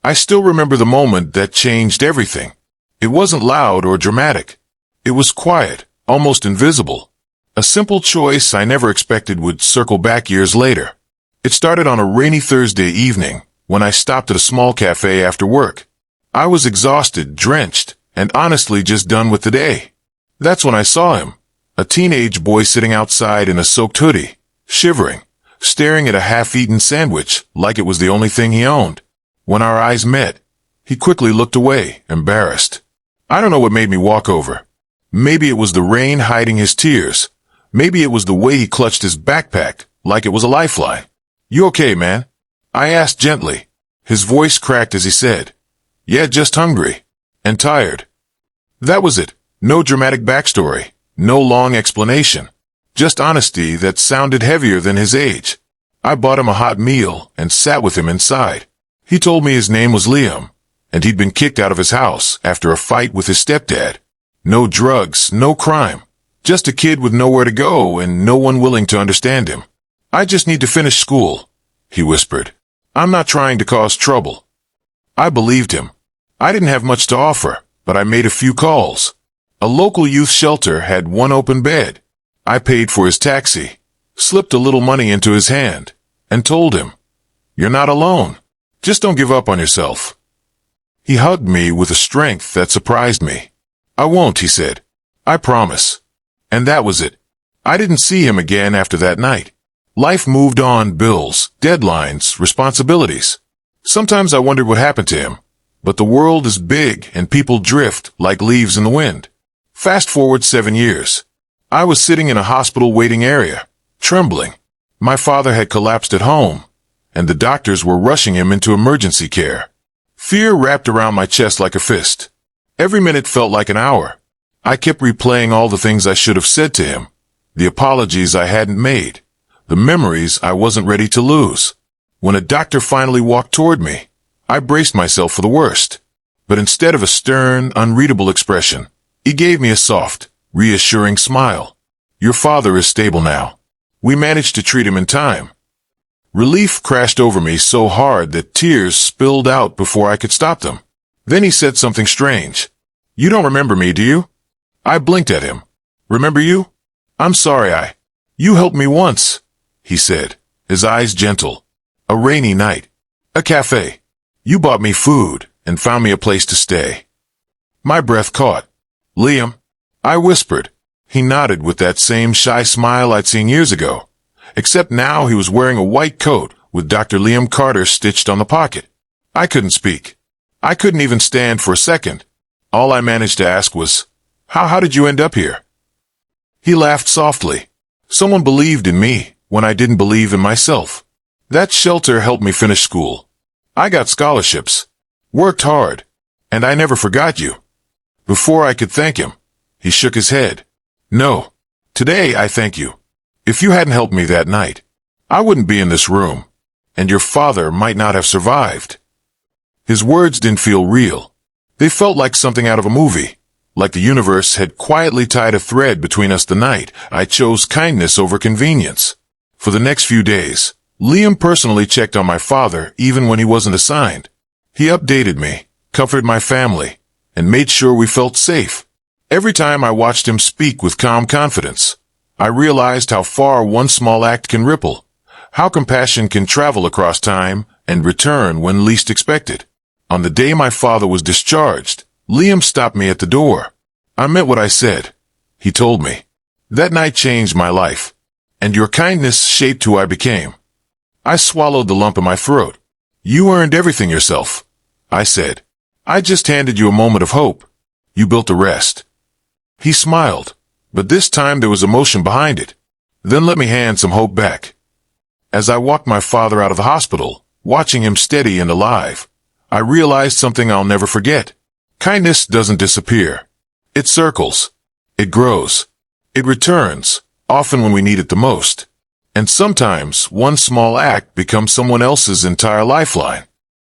I still remember the moment that changed everything. It wasn't loud or dramatic. It was quiet, almost invisible. A simple choice I never expected would circle back years later. It started on a rainy Thursday evening when I stopped at a small cafe after work. I was exhausted, drenched, and honestly just done with the day. That's when I saw him, a teenage boy sitting outside in a soaked hoodie, shivering, staring at a half-eaten sandwich like it was the only thing he owned. When our eyes met, he quickly looked away, embarrassed. I don't know what made me walk over. Maybe it was the rain hiding his tears. Maybe it was the way he clutched his backpack like it was a lifeline. "You okay, man?" I asked gently. His voice cracked as he said, "Yeah, just hungry. And tired." That was it. No dramatic backstory. No long explanation. Just honesty that sounded heavier than his age. I bought him a hot meal and sat with him inside. He told me his name was Liam, and he'd been kicked out of his house after a fight with his stepdad. No drugs, no crime. Just a kid with nowhere to go and no one willing to understand him. "I just need to finish school," he whispered. "I'm not trying to cause trouble." I believed him. I didn't have much to offer, but I made a few calls. A local youth shelter had one open bed. I paid for his taxi, slipped a little money into his hand, and told him, "You're not alone. Just don't give up on yourself." He hugged me with a strength that surprised me. "I won't," he said. "I promise." And that was it. I didn't see him again after that night. Life moved on, bills, deadlines, responsibilities. Sometimes I wondered what happened to him. But the world is big and people drift like leaves in the wind. Fast forward 7 years. I was sitting in a hospital waiting area, trembling. My father had collapsed at home, and the doctors were rushing him into emergency care. Fear wrapped around my chest like a fist. Every minute felt like an hour. I kept replaying all the things I should have said to him, the apologies I hadn't made, the memories I wasn't ready to lose. When a doctor finally walked toward me, I braced myself for the worst. But instead of a stern, unreadable expression, he gave me a soft, reassuring smile. "Your father is stable now. We managed to treat him in time." Relief crashed over me so hard that tears spilled out before I could stop them. Then he said something strange. "You don't remember me, do you?" I blinked at him. "Remember you? I'm sorry, You helped me once," he said, his eyes gentle. "A rainy night. A cafe. You bought me food and found me a place to stay." My breath caught. "Liam," I whispered. He nodded with that same shy smile I'd seen years ago, except now he was wearing a white coat with Dr. Liam Carter stitched on the pocket. I couldn't speak. I couldn't even stand for a second. All I managed to ask was, How did you end up here?" He laughed softly. Someone believed in me when I didn't believe in myself. That shelter helped me finish school. I got scholarships, worked hard, and I never forgot you. Before I could thank him, he shook his head. "No, today I thank you. If you hadn't helped me that night, I wouldn't be in this room, and your father might not have survived." His words didn't feel real. They felt like something out of a movie. Like the universe had quietly tied a thread between us the night I chose kindness over convenience. For the next few days, Liam personally checked on my father even when he wasn't assigned. He updated me, comforted my family, and made sure we felt safe. Every time I watched him speak with calm confidence, I realized how far one small act can ripple, how compassion can travel across time and return when least expected. On the day my father was discharged, Liam stopped me at the door. "I meant what I said," he told me. "That night changed my life, and your kindness shaped who I became." I swallowed the lump in my throat. "You earned everything yourself," I said. "I just handed you a moment of hope. You built the rest." He smiled, but this time there was emotion behind it. "Then let me hand some hope back." As I walked my father out of the hospital, watching him steady and alive, I realized something I'll never forget. Kindness doesn't disappear. It circles. It grows. It returns, often when we need it the most. And sometimes one small act becomes someone else's entire lifeline.